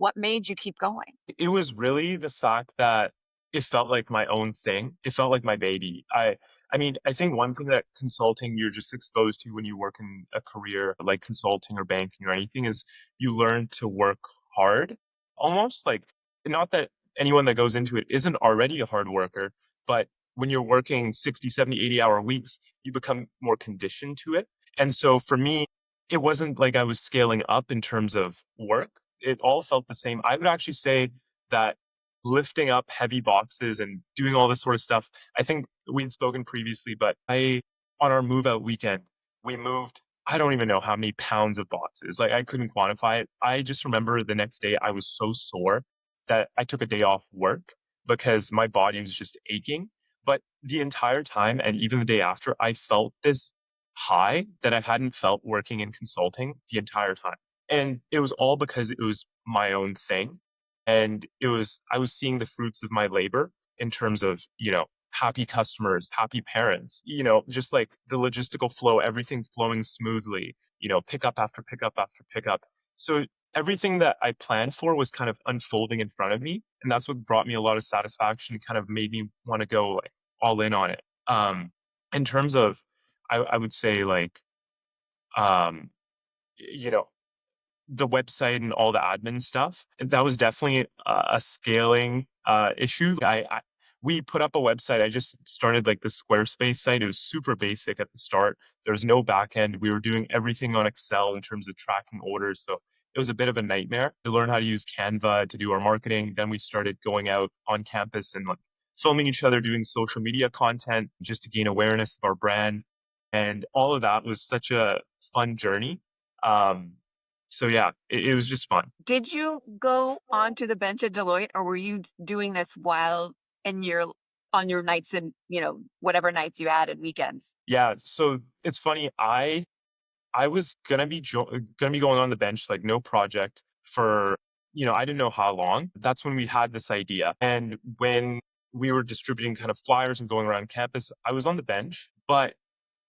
What made you keep going? It was really the fact that it felt like my own thing. It felt like my baby. I mean, I think one thing that consulting you're just exposed to when you work in a career like consulting or banking or anything is you learn to work hard almost like not that anyone that goes into it isn't already a hard worker, but when you're working 60, 70, 80-hour weeks, you become more conditioned to it. And so for me, it wasn't like I was scaling up in terms of work. It all felt the same. I would actually say that lifting up heavy boxes and doing all this sort of stuff, I think we'd spoken previously, but on our move out weekend, we moved, I don't even know how many pounds of boxes. Like I couldn't quantify it. I just remember the next day I was so sore that I took a day off work because my body was just aching. But the entire time and even the day after, I felt this high that I hadn't felt working in consulting the entire time. And it was all because it was my own thing. And I was seeing the fruits of my labor in terms of, happy customers, happy parents, just like the logistical flow, everything flowing smoothly, pickup after pickup after pickup. So everything that I planned for was kind of unfolding in front of me. And that's what brought me a lot of satisfaction, kind of made me want to go like all in on it. In terms of, I would say like, um, you know, the website and all the admin stuff. And that was definitely a scaling issue. We put up a website. I just started like the Squarespace site. It was super basic at the start. There was no back end. We were doing everything on Excel in terms of tracking orders. So it was a bit of a nightmare to learn how to use Canva to do our marketing. Then we started going out on campus and like filming each other, doing social media content just to gain awareness of our brand. And all of that was such a fun journey. Um, so yeah, it was just fun. Did you go onto the bench at Deloitte, or were you doing this while in your on your nights and whatever nights you had and weekends? Yeah, so it's funny. I was gonna be going on the bench, like no project for I didn't know how long. That's when we had this idea, and when we were distributing kind of flyers and going around campus, I was on the bench, but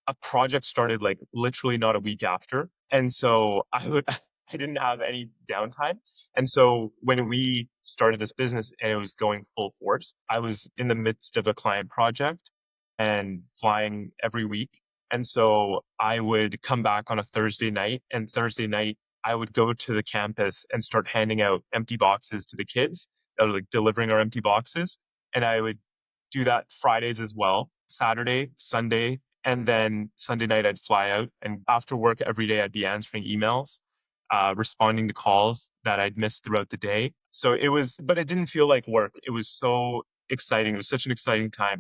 a project started like literally not a week after. And so I didn't have any downtime. And so when we started this business and it was going full force, I was in the midst of a client project and flying every week. And so I would come back on a Thursday night, and Thursday night I would go to the campus and start handing out empty boxes to the kids that were like delivering our empty boxes. And I would do that Fridays as well, Saturday, Sunday, and then Sunday night I'd fly out. And after work every day, I'd be answering emails, responding to calls that I'd missed throughout the day. So but it didn't feel like work. It was so exciting. It was such an exciting time.